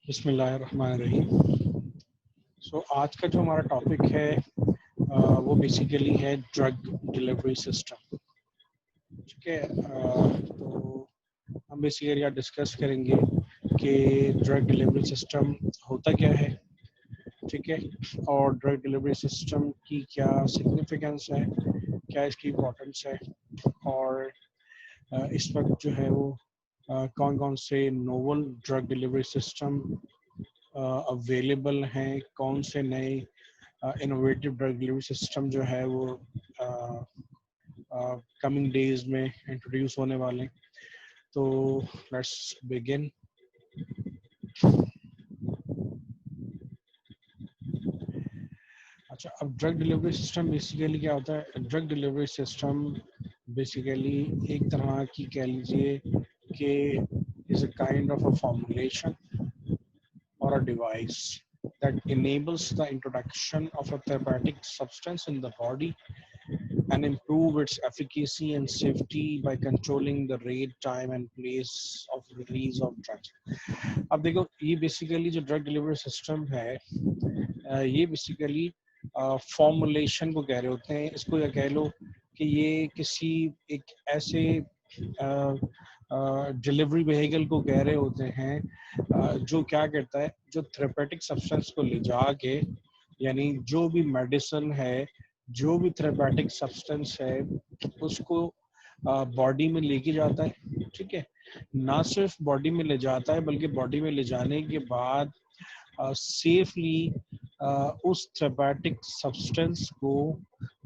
बिस्मिल्लाहिर्रहमानिर्रहीम। आज का जो हमारा टॉपिक है वो बेसिकली है ड्रग डिलीवरी सिस्टम। ठीक है। तो हम बेसिकली आज डिस्कस करेंगे कि ड्रग डिलीवरी सिस्टम होता क्या है। ठीक है। और ड्रग डिलीवरी सिस्टम की क्या सिग्निफिकेंस है, क्या इसकी इम्पोर्टेंस है, और इस वक्त जो है वो कौन कौन से novel drug delivery system available हैं, कौन से नए इनोवेटिव ड्रग डिलीवरी सिस्टम जो है वो कमिंग डेज में इंट्रोड्यूस होने वाले हैं। तो लेट्स बिगिन। अच्छा, अब ड्रग डिलीवरी सिस्टम बेसिकली क्या होता है? ड्रग डिलीवरी सिस्टम बेसिकली एक तरह की कह लीजिए कि is a kind of a formulation or a device that enables the introduction of a therapeutic substance in the body and improve its efficacy and safety by controlling the rate, time and place of release of drugs. अब देखो, ये basically जो drug delivery system है ये basically formulation को कह रहे होते हैं। इसको या कह लो कि ये किसी एक ऐसे डिलीवरी व्हीकल को कह रहे होते हैं जो क्या करता है, जो थेरेपेटिक सब्सटेंस को ले जाके, यानी जो भी मेडिसिन है, जो भी थेरेपेटिक सब्सटेंस है, उसको बॉडी में लेके जाता है। ठीक है। ना सिर्फ बॉडी में ले जाता है बल्कि बॉडी में ले जाने के बाद सेफली उस थेरेपेटिक सब्सटेंस को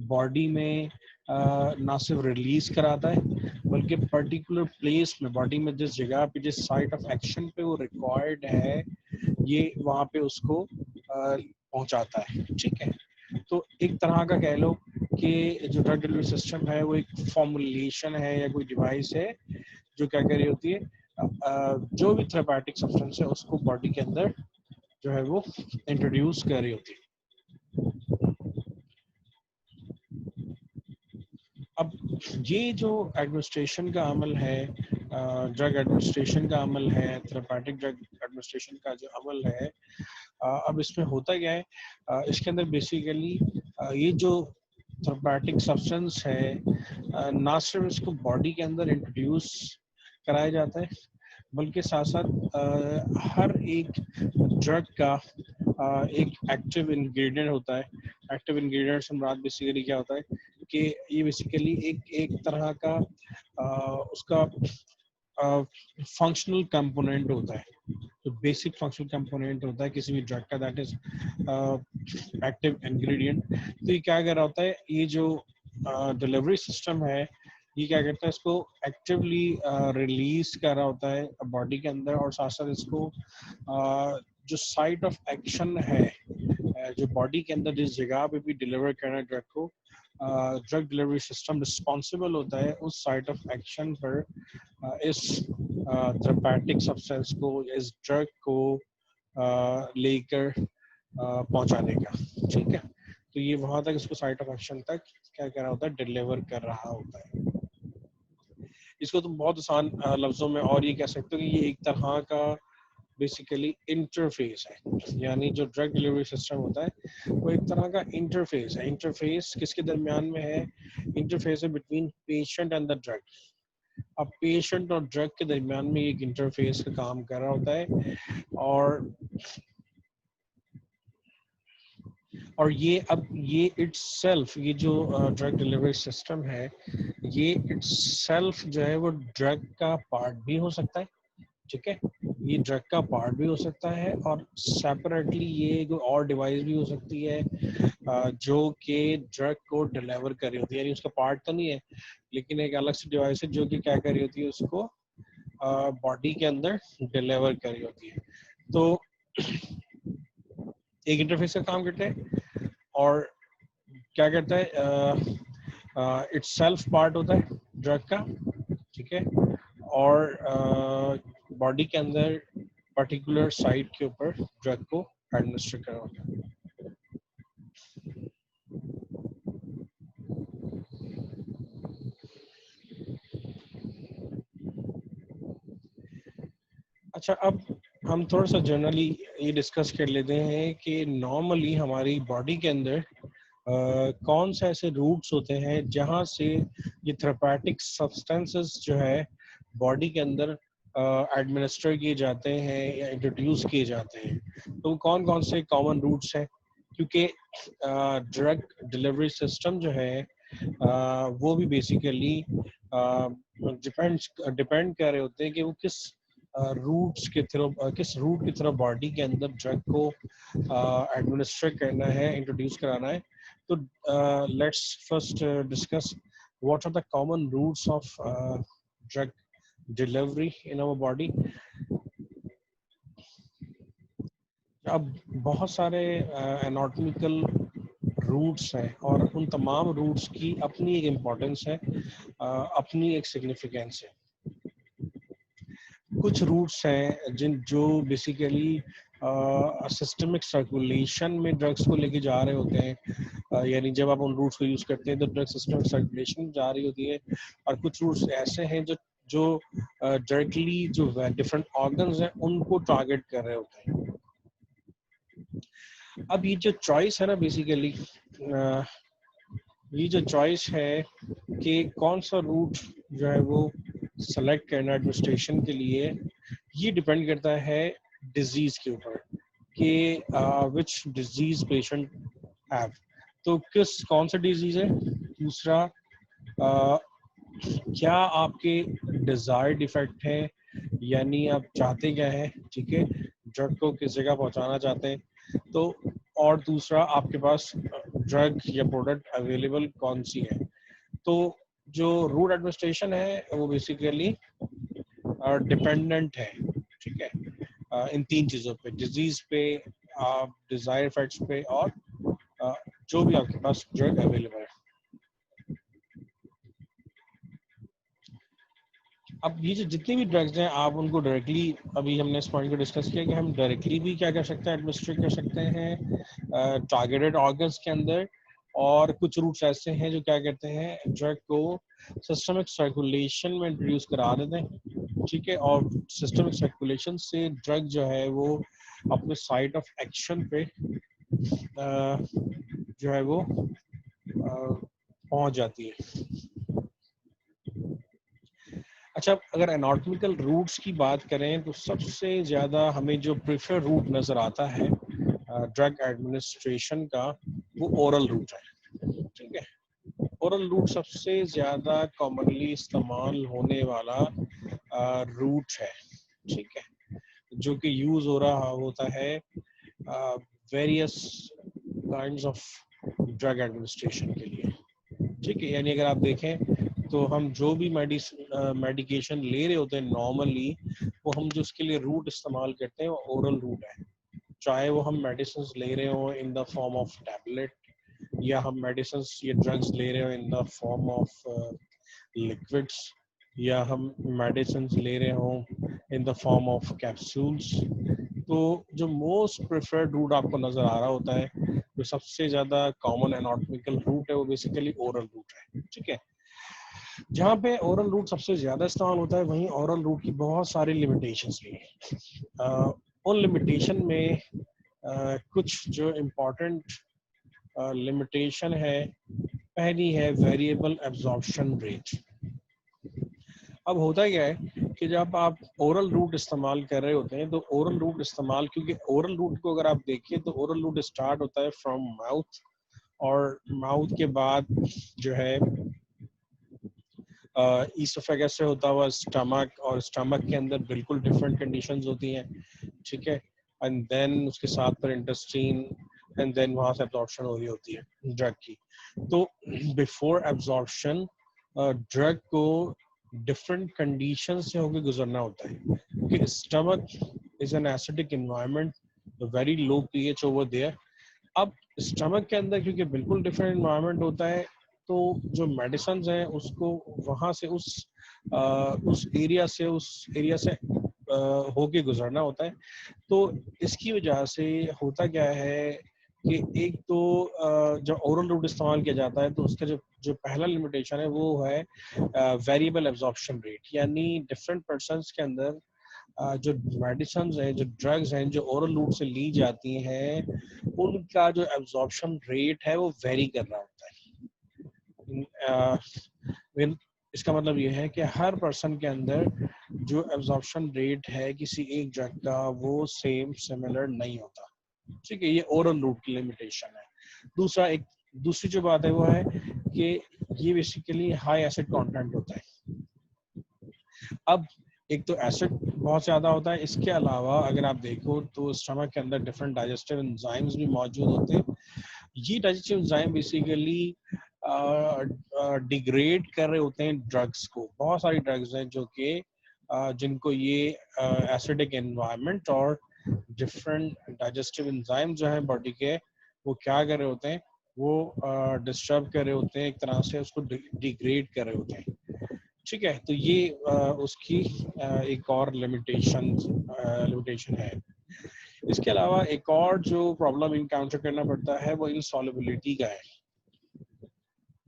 बॉडी में ना सिर्फ रिलीज कराता है बल्कि पर्टिकुलर प्लेस में, बॉडी में जिस जगह पे, जिस साइट ऑफ एक्शन पे वो रिक्वायर्ड है, ये वहाँ पे उसको पहुँचाता है। ठीक है। तो एक तरह का कह लो कि जो ड्रग डिलीवरी सिस्टम है वो एक फॉर्मुलेशन है या कोई डिवाइस है जो क्या कर रही होती है, जो भी थेरेपेटिक सब्सटेंस है उसको बॉडी के अंदर जो है वो इंट्रोड्यूस कर रही होती है। अब ये जो एडमिनिस्ट्रेशन का अमल है, ड्रग एडमिनिस्ट्रेशन का अमल है, थेरेपेटिक ड्रग एडमिनिस्ट्रेशन का जो अमल है, अब इसमें होता क्या है, इसके अंदर बेसिकली ये जो थेरेपेटिक सब्सटेंस है ना सिर्फ इसको बॉडी के अंदर इंट्रोड्यूस कराया जाता है बल्कि साथ साथ हर एक ड्रग का एक एक्टिव इंग्रेडिएंट होता है। एक्टिव इंग्रेडिएंट से मुराद बेसिकली क्या होता है कि ये बेसिकली एक तरह का उसका फंक्शनल कंपोनेंट होता है, तो बेसिक फंक्शनल कंपोनेंट होता है किसी भी ड्रग का, दैट इज एक्टिव इंग्रेडिएंट। तो ये क्या कर रहा होता है, ये जो डिलीवरी सिस्टम है ये क्या करता है, इसको एक्टिवली रिलीज कर रहा होता है बॉडी के अंदर, और साथ साथ इसको जो साइट ऑफ एक्शन है, जो बॉडी के अंदर जिस जगह पे भी डिलीवर करना है ड्रग को, ड्रग डिलीवरी सिस्टम रिस्पॉन्सिबल होता है उस साइट ऑफ एक्शन पर इस थेरेपेटिक सब्सटेंस को, इस ड्रग को लेकर पहुंचाने का। ठीक है। तो ये वहां तक, इसको साइट ऑफ एक्शन तक क्या कर रहा होता है, डिलीवर कर रहा होता है। इसको तुम बहुत आसान लफ्जों में और ये कह सकते हो कि ये एक तरह का बेसिकली इंटरफेस है। यानी जो ड्रग डिलीवरी सिस्टम होता है वो एक तरह का इंटरफेस है। इंटरफेस किसके दरमियान में है? इंटरफेस है between patient and the drug. अब पेशेंट और ड्रग के दरमियान में एक इंटरफेस का काम कर रहा होता है, और ये इट्सेल्फ, ये जो ड्रग डिलीवरी सिस्टम है, ये इट्सेल्फ जो है वो ड्रग का पार्ट भी हो सकता है। ठीक है। ये ड्रग का पार्ट भी हो सकता है और सेपरेटली ये कोई और डिवाइस भी हो सकती है जो कि ड्रग को डिलीवर कर रही होती है। यानी उसका पार्ट तो नहीं है लेकिन एक अलग से डिवाइस है जो कि क्या कर रही होती है, उसको बॉडी के अंदर डिलीवर कर रही होती है। तो एक इंटरफेस का काम करता है और क्या करता है, इट्स सेल्फ पार्ट होता है ड्रग का। ठीक है। और बॉडी के अंदर पर्टिकुलर साइट के ऊपर ड्रग को एडमिनिस्टर करा होता है। अच्छा, अब हम थोड़ा सा जनरली ये डिस्कस कर लेते हैं कि नॉर्मली हमारी बॉडी के अंदर कौन से ऐसे रूट्स होते हैं जहाँ से ये थेरेपेटिक सब्सटेंसेस जो है बॉडी के अंदर एडमिनिस्टर किए जाते हैं या इंट्रोड्यूस किए जाते हैं। तो कौन कौन से कॉमन रूट्स हैं, क्योंकि ड्रग डिलीवरी सिस्टम जो है वो भी बेसिकली डिपेंड कर रहे होते हैं कि वो किस रूट्स के थ्रू किस रूट की तरफ बॉडी के अंदर ड्रग को एडमिनिस्ट्रेट करना है, इंट्रोड्यूस कराना है। तो let's first discuss what are the common routes of drug delivery in our body. अब बहुत सारे एनाटॉमिकल रूट्स हैं और उन तमाम रूट्स की अपनी एक इम्पोर्टेंस है, अपनी एक सिग्निफिकेंस है। कुछ रूट्स हैं जो बेसिकली सिस्टमिक सर्कुलेशन में ड्रग्स को लेके जा रहे होते हैं, यानी जब आप उन रूट्स को यूज करते हैं तो ड्रग सिस्टमिक सर्कुलेशन में जा रही होती है। और कुछ रूट्स ऐसे हैं जो जो डायरेक्टली जो डिफरेंट ऑर्गन्स हैं उनको टारगेट कर रहे होते हैं। अब ये जो चॉइस है ना, बेसिकली ये जो चॉइस है कि कौन सा रूट जो है वो सेलेक्ट करना एडमिनिस्ट्रेशन के लिए, ये डिपेंड करता है डिजीज के ऊपर कि विच डिजीज पेशेंट हैव। तो कौन सा डिजीज है। दूसरा, क्या आपके डिजायर्ड इफेक्ट है, यानी आप चाहते क्या है, ठीक है, ड्रग को किस जगह पहुंचाना चाहते हैं। तो और दूसरा, आपके पास ड्रग या प्रोडक्ट अवेलेबल कौन सी है। तो जो रूट एडमिनिस्ट्रेशन है वो बेसिकली डिपेंडेंट है, ठीक है, इन तीन चीज़ों पे, डिजीज पे, डिजायर इफेक्ट्स पे, और जो भी आपके पास ड्रग अवेलेबल है। अब ये जो जितनी भी ड्रग्स हैं आप उनको डायरेक्टली, अभी हमने इस पॉइंट को डिस्कस किया कि हम डायरेक्टली भी क्या कर सकते हैं, एडमिनिस्ट्रेट कर सकते हैं टारगेटेड ऑर्गन्स के अंदर। और कुछ रूट्स ऐसे हैं जो क्या कहते हैं, ड्रग को सिस्टमिक सर्कुलेशन में इंट्रोड्यूस करा देते हैं, ठीक है, और सिस्टमिक सर्कुलेशन से ड्रग जो है वो अपने साइट ऑफ एक्शन पे जो है वो पहुंच जाती है। अच्छा, अगर एनाटॉमिकल रूट्स की बात करें तो सबसे ज़्यादा हमें जो प्रेफर रूट नज़र आता है ड्रग एडमिनिस्ट्रेशन का, वो ओरल रूट है, ठीक है। ओरल रूट सबसे ज़्यादा कॉमनली इस्तेमाल होने वाला रूट है, ठीक है, जो कि यूज़ हो रहा होता है various kinds of drug administration के लिए, ठीक है। यानी अगर आप देखें तो हम जो भी मेडिकेशन ले रहे होते हैं नॉर्मली, वो हम जो उसके लिए रूट इस्तेमाल करते हैं वो ओरल रूट है। चाहे वो हम मेडिसिन ले रहे हो in the form of tablet, या हम मेडिसिन या ड्रग्स ले रहे हो in the form of liquids, या हम मेडिसिन ले रहे हो in the form of capsules. तो जो मोस्ट प्रेफर्ड रूट आपको नज़र आ रहा होता है, जो सबसे ज़्यादा कॉमन एनाटॉमिकल रूट है, वो बेसिकली ओरल रूट है, ठीक है। जहाँ पे ओरल रूट सबसे ज्यादा इस्तेमाल होता है, वहीं ओरल रूट की बहुत सारी लिमिटेशंस भी हैं। उन लिमिटेशन में कुछ जो इम्पोर्टेंट लिमिटेशन है, पहली है वेरिएबल एब्जॉर्प्शन रेट। अब होता क्या है कि जब आप ओरल रूट इस्तेमाल कर रहे होते हैं, तो ओरल रूट इस्तेमाल, क्योंकि ओरल रूट को अगर आप देखिए तो ओरल रूट स्टार्ट होता है फ्रॉम माउथ, और माउथ के बाद जो है ईसोफेगस से होता हुआ स्टमक, और स्टमक के अंदर बिल्कुल डिफरेंट कंडीशंस होती हैं, ठीक है, एंड देन उसके साथ पर इंटेस्टाइन, एंड देन वहाँ से एब्जॉर्प्शन हो रही होती है ड्रग की। तो बिफोर एब्जॉर्प्शन ड्रग को डिफरेंट कंडीशन से होकर गुजरना होता है, क्योंकि stomach is an acidic environment, very low pH over there. अब स्टमक के अंदर क्योंकि बिल्कुल डिफरेंट एनवायरनमेंट होता है, तो जो मेडिसिन हैं उसको वहाँ से उस एरिया से होके गुजरना होता है। तो इसकी वजह से होता क्या है कि एक तो जब ओरल रूट इस्तेमाल किया जाता है तो उसका जो जो पहला लिमिटेशन है वो है वेरिएबल एब्जॉर्प्शन रेट, यानी डिफरेंट पर्सन्स के अंदर जो मेडिसिन है, जो ड्रग्स हैं, जो ओरल रूट से ली जाती हैं, उनका जो एब्जॉर्प्शन रेट है वो वेरी कर रहा होता है। इसका मतलब ये है कि हर पर्सन के अंदर जो एब्जॉर्प्शन रेट है किसी एक ड्रग का वो सेम सिमिलर नहीं होता। ठीक है, ये ओरल रूट की लिमिटेशन है। दूसरी जो बात है वो है कि ये बेसिकली हाई एसिड कंटेंट होता है। अब एक तो एसिड बहुत ज्यादा होता है, इसके अलावा अगर आप देखो तो स्टमक के अंदर डिफरेंट डाइजेस्टिव एंजाइम्स भी मौजूद होते हैं। ये डाइजेस्टिव एंजाइम बेसिकली डिग्रेड कर रहे होते हैं ड्रग्स को। बहुत सारी ड्रग्स हैं जो कि जिनको ये एसिडिक एनवायरनमेंट और डिफरेंट डाइजेस्टिव एंजाइम जो है बॉडी के, वो क्या कर रहे होते हैं, वो डिस्टर्ब कर रहे होते हैं, एक तरह से उसको डिग्रेड कर रहे होते हैं। ठीक है, तो ये उसकी एक और लिमिटेशन है। इसके अलावा एक और जो प्रॉब्लम इनकाउंटर करना पड़ता है वो इनसॉल्युबिलिटी का है।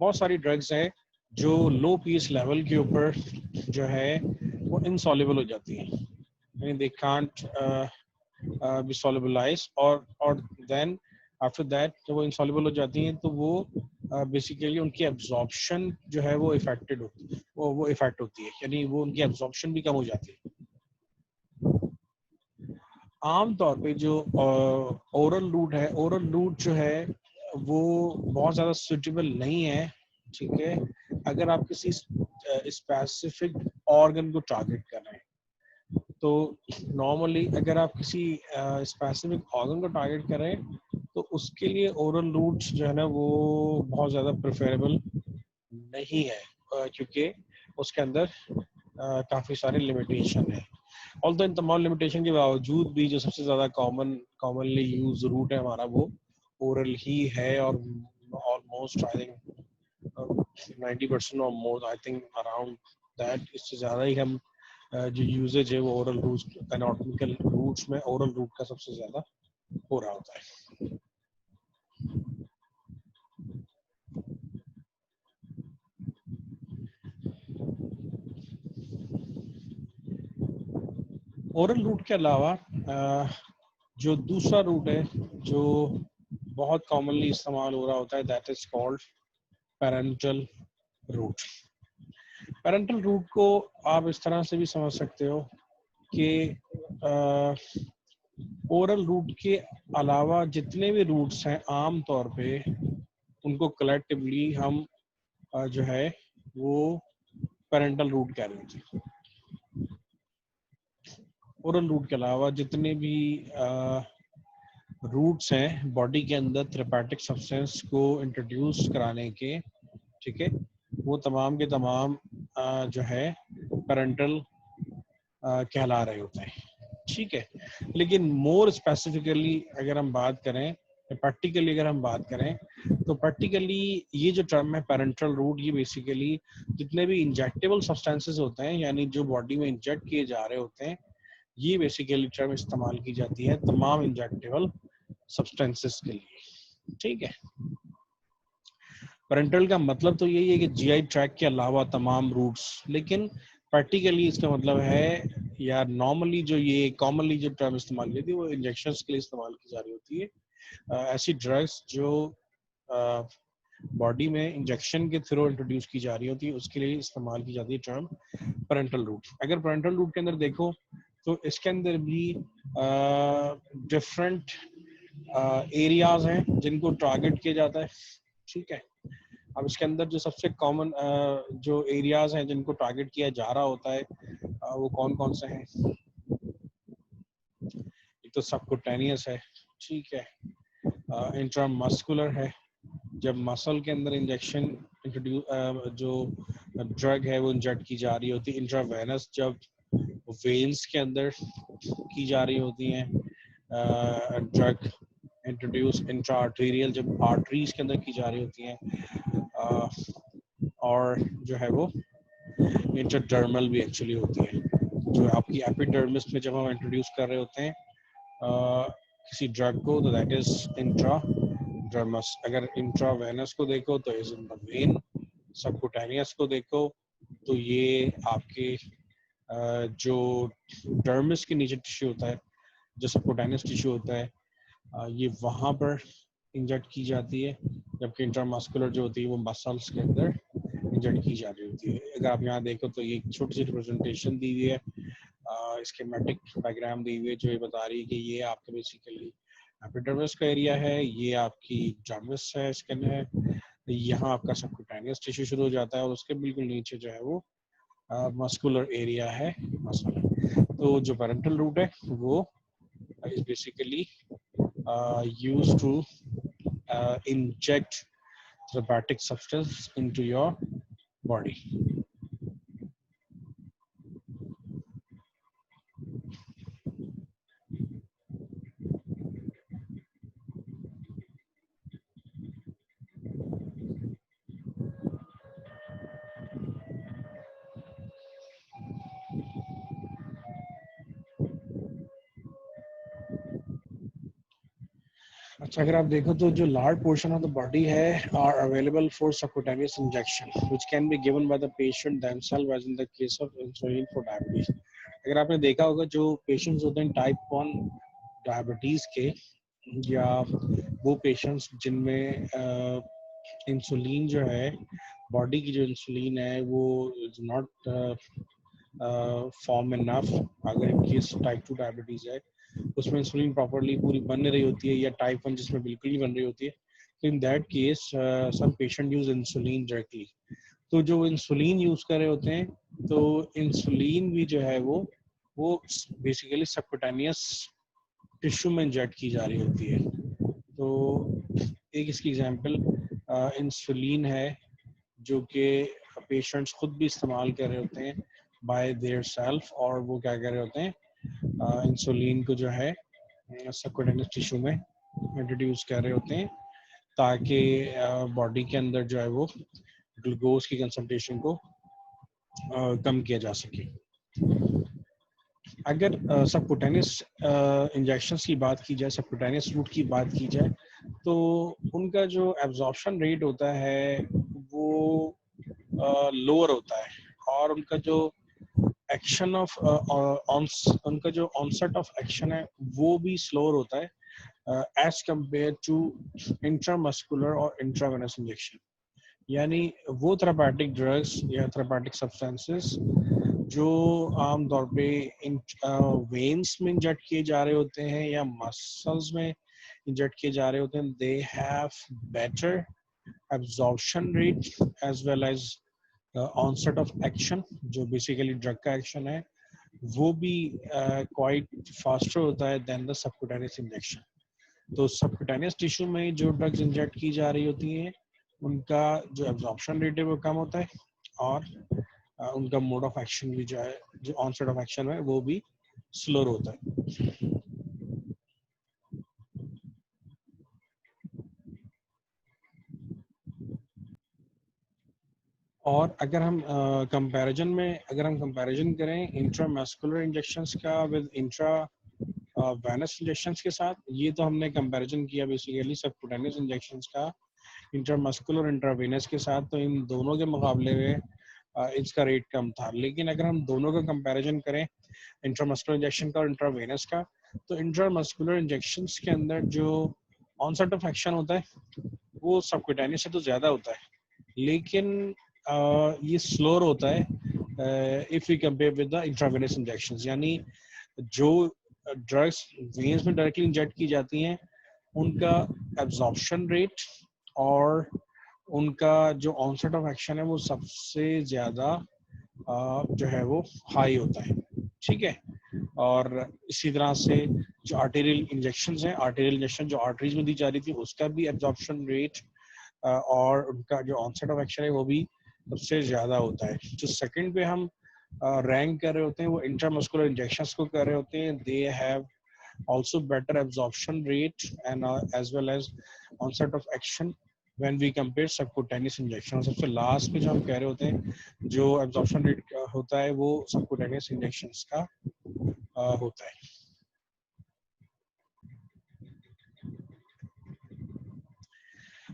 बहुत सारी ड्रग्स हैं जो लो पीएच लेवल के ऊपर जो है वो इनसॉल्युबल हो जाती हैं, यानी दे कांट बी सॉल्युबलाइज, और देन आफ्टर दैट जब वो इनसॉल्युबल हो जाती हैं तो वो बेसिकली उनकी एब्जॉर्प्शन जो है वो इफेक्टेड होती है, वो इफेक्ट होती है, यानी वो उनकी एब्जॉर्प्शन भी कम हो जाती है। आमतौर पे जो ओरल रूट है, ओरल रूट जो है वो बहुत ज़्यादा सुटेबल नहीं है। ठीक है, अगर आप किसी स्पेसिफिक ऑर्गन को टारगेट कर रहे हैं, तो नॉर्मली अगर आप किसी स्पेसिफिक ऑर्गन को टारगेट कर रहे हैं तो उसके लिए ओरल रूट जो है ना वो बहुत ज़्यादा प्रेफरेबल नहीं है, क्योंकि उसके अंदर काफ़ी सारे लिमिटेशन है। ऑल्दो इन तमाम लिमिटेशन के बावजूद भी जो सबसे ज़्यादा कॉमनली यूज रूट है हमारा वो ओरल ही है, और ऑलमोस्ट आई थिंक 90% और मोर, आई थिंक अराउंड दैट, इससे ज़्यादा ही हम जो यूजेज है वो ओरल रूट, एनाटॉमिकल रूट्स में ओरल रूट का सबसे ज़्यादा हो रहा होता है। ओरल रूट के अलावा जो दूसरा रूट है जो बहुत कॉमनली इस्तेमाल हो रहा होता है, that is called parenteral route. Parenteral route को आप इस तरह से भी समझ सकते हो कि ओरल रूट के अलावा जितने भी रूट्स हैं आम तौर पे उनको कलेक्टिवली हम जो है वो पैरेंटल रूट कह रहे हैं। ओरल रूट के अलावा जितने भी रूट्स हैं बॉडी के अंदर थेरेपेटिक सब्सटेंस को इंट्रोड्यूस कराने के, ठीक है, वो तमाम के तमाम जो है पैरेंटल कहला रहे होते हैं। ठीक है, लेकिन मोर स्पेसिफिकली अगर हम बात करें, प्रैक्टिकली अगर हम बात करें, तो प्रैक्टिकली ये जो टर्म है पैरेंटल रूट, ये बेसिकली जितने भी इंजेक्टेबल सब्सटेंसेस होते हैं, यानी जो बॉडी में इंजेक्ट किए जा रहे होते हैं, ये बेसिकली टर्म इस्तेमाल की जाती है तमाम इंजेक्टेबल सब्सटेंसेस के लिए। ठीक है, पैरेंटल का मतलब तो यही है कि जीआई ट्रैक के अलावा तमाम रूट्स, लेकिन प्रैक्टिकली इसका मतलब है, या नॉर्मली जो ये कॉमनली जो टर्म इस्तेमाल की जाती है वो इंजेक्शंस के लिए इस्तेमाल की जा रही होती है। ऐसी ड्रग्स जो बॉडी में इंजेक्शन के थ्रू इंट्रोड्यूस की जा रही होती है उसके लिए इस्तेमाल की जाती है टर्म पैरेंटल रूट। अगर पैरेंटल रूट के अंदर देखो तो इसके अंदर भी डिफरेंट एरियाज हैं जिनको टारगेट किया जाता है। ठीक है, अब इसके अंदर जो सबसे कॉमन जो एरियाज हैं जिनको टारगेट किया जा रहा होता है वो कौन कौन से हैं? एक तो सबकुटेनियस है, ठीक है, इंट्रामस्कुलर है, जब मसल के अंदर इंजेक्शन इंट्रोड्यूस जो ड्रग है वो इंजेक्ट की जा रही होती है, इंट्रावेनस जब वेन्स के अंदर की जा रही होती हैं ड्रग इंट्रोड्यूस, इंट्रा आर्टेरियल जब आर्टरीज के अंदर की जा रही होती हैं, और जो है वो इंटरडर्मल भी एक्चुअली होती है, जो आपकी एपिडर्मिस में जब हम इंट्रोड्यूस कर रहे होते हैं किसी ड्रग को, तो दैट इज इंट्राडर्मस। अगर इंट्रावेनस को देखो तो is in the when, subcutaneous को देखो तो ये आपके जो डर्मिस के नीचे टिश्यू होता है, जो सबक्यूटेनियस टिश्यू होता है, ये वहाँ पर इंजेक्ट की जाती है, जबकि इंट्रामस्कुलर जो होती है वो मसल्स के अंदर इंजेक्ट की जा रही होती है। अगर आप यहाँ देखो तो ये छोटी सी रिप्रेजेंटेशन दी हुई है, स्कीमेटिक डायग्राम दी हुई है, जो ये बता रही है कि ये आपका बेसिकली एपिडर्मिस का एरिया है, ये आपकी डर्मिस है, स्किन है, यहाँ आपका सबक्यूटेनियस टिश्यू शुरू हो जाता है और उसके बिल्कुल नीचे जो है वो मस्कुलर एरिया है, मसल है। तो जो पैरेंटल रूट है वो is basically used to inject therapeutic substance into your body. अच्छा, अगर आप देखो तो जो large portion of the body है are available for subcutaneous injection which can be given by the patient themselves as in the case of insulin for diabetes. अगर आपने देखा होगा जो पेशेंट्स होते हैं टाइप 1 डायबिटीज के, या वो पेशेंट्स जिनमें इंसुलिन जो है, बॉडी की जो इंसुलिन है वो इज नॉट फॉर्म इनफ, अगर इनकेस टाइप 2 डायबिटीज है उसमें इंसुलिन प्रॉपरली पूरी बन नहीं रही होती है, या टाइप 1 जिसमें बिल्कुल ही बन रही होती है, तो in that case some patient use insulin directly. तो जो इंसुलिन यूज कर रहे होते हैं, तो इंसुलिन भी जो है वो बेसिकली सबक्यूटेनियस टिश्यू में इंजेक्ट की जा रही होती है। तो एक इसकी एग्जांपल इंसुलिन है, जो कि पेशेंट्स खुद भी इस्तेमाल कर रहे होते हैं बाय देयर सेल्फ, और वो क्या कर रहे होते हैं, इंसुलिन को जो है सबक्यूटेनियस टिश्यू में इंट्रोड्यूस कर रहे होते हैं, ताकि बॉडी के अंदर जो है वो ग्लूकोज की कंसंट्रेशन को कम किया जा सके। अगर सबक्यूटेनियस इंजेक्शंस की बात की जाए, सबक्यूटेनियस रूट की बात की जाए, तो उनका जो एब्जॉर्प्शन रेट होता है वो लोअर होता है, और उनका जो एक्शन ऑफ उनका जो ऑनसेट ऑफ एक्शन है वो भी स्लोअर होता है एज कंपेयर टू इंट्रामस्कुलर और इंट्रावेनस इंजेक्शन। यानी वो थेरापेटिक ड्रग्स या थेरापेटिक सब्सटेंसेस जो आमतौर पे इन वेन्स में इंजेक्ट किए जा रहे होते हैं या मसल्स में इंजेक्ट किए जा रहे होते हैं, they have better absorption rate as well as onset of action, जो बेसिकली ड्रग का एक्शन है वो भी क्वाइट फास्टर होता है देन द सबक्यूटेनियस इंजेक्शन। तो सबक्यूटेनियस टिश्यू में जो ड्रग्स इंजेक्ट की जा रही होती हैं उनका जो एब्जॉर्प्शन रेट है वो कम होता है, और उनका मोड ऑफ एक्शन भी जो है, जो ऑनसेट ऑफ एक्शन है वो भी स्लोर होता है। और अगर हम कंपैरिजन करें इंट्रामस्कुलर इंजेक्शंस का विद इंट्रा वेनस इंजेक्शंस के साथ, ये तो हमने कंपैरिजन किया बेसिकली सबक्यूटेनियस इंजेक्शंस का इंट्रामस्कुलर और इंट्रावेनस के साथ, तो इन दोनों के मुकाबले में इसका रेट कम था। लेकिन अगर हम दोनों का कंपैरिजन करें, इंट्रामस्कुलर इंजेक्शन का और इंट्रावेनस का, तो इंट्रामस्कुलर इंजेक्शंस के अंदर जो ऑनसेट ऑफ एक्शन होता है वो सबक्यूटेनियस से तो ज़्यादा होता है, लेकिन ये स्लोअर होता है if we compare with the intravenous injections. यानी जो ड्रग्स वेन्स में डायरेक्टली इंजेक्ट की जाती हैं उनका एब्जॉर्प्शन रेट और उनका जो ऑनसेट ऑफ एक्शन है वो सबसे ज़्यादा जो है वो हाई होता है, ठीक है। और इसी तरह से जो आर्टेरियल इंजेक्शंस हैं, आर्टेरियल इंजेक्शन जो आर्टरीज में दी जा रही थी, उसका भी एब्जॉर्प्शन रेट और उनका जो ऑनसेट ऑफ एक्शन है वो भी सबसे ज़्यादा होता है। जो सेकंड पे हम रैंक कर रहे होते हैं वो इंट्रामस्कुलर इंजेक्शंस को कर रहे होते हैं, they have also better absorption rate and as well as onset of action when we compare subcutaneous injection। सबसे लास्ट में जो हम कह रहे होते हैं जो absorption rate होता है वो subcutaneous injections का होता है।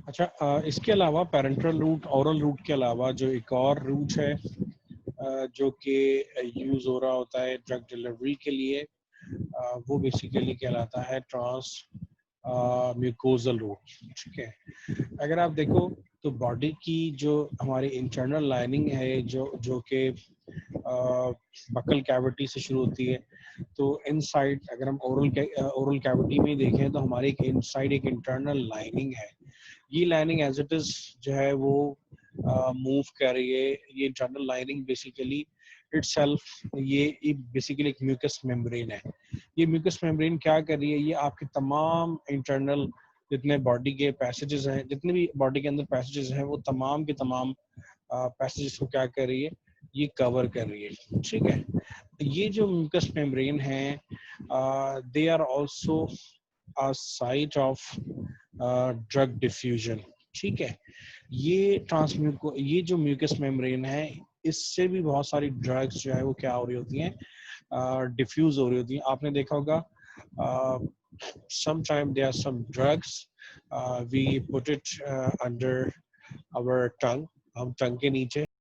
अच्छा, इसके अलावा पैरेंटल रूट, ओरल रूट के अलावा जो एक और रूट है जो कि यूज हो रहा होता है ड्रग डिलीवरी के लिए, वो बेसिकली कहलाता है ट्रांस म्यूकोजल रूट। ठीक है, अगर आप देखो तो बॉडी की जो हमारी इंटरनल लाइनिंग है जो कि बकल कैविटी से शुरू होती है, तो इनसाइड अगर हम ओरल कैविटी में देखें तो हमारे एक इनसाइड एक इंटरनल लाइनिंग है। ये लाइनिंग एज इट इज जो है वो मूव कर रही है। ये इंटरनल लाइनिंग बेसिकली इटसेल्फ ये बेसिकली एक म्यूकस मेम्ब्रेन है। ये म्यूकस मेम्ब्रेन क्या कर रही है, ये आपके तमाम इंटरनल जितने बॉडी के पैसेजेस हैं, जितने भी बॉडी के अंदर पैसेजेस हैं, वो तमाम के तमाम पैसेजेस को क्या कर रही है, ये कवर कर रही है। ठीक है, ये जो म्यूकस मेम्ब्रेन है they are also a site of drug diffusion. ठीक है, ये जो म्यूकस मेम्ब्रेन है, इससे भी बहुत सारी ड्रग्स जो है वो क्या हो रही होती हैं, डिफ्यूज हो रही होती हैं। आपने देखा होगा sometimes there are some drugs we put it under our tongue, हम टंग के नीचे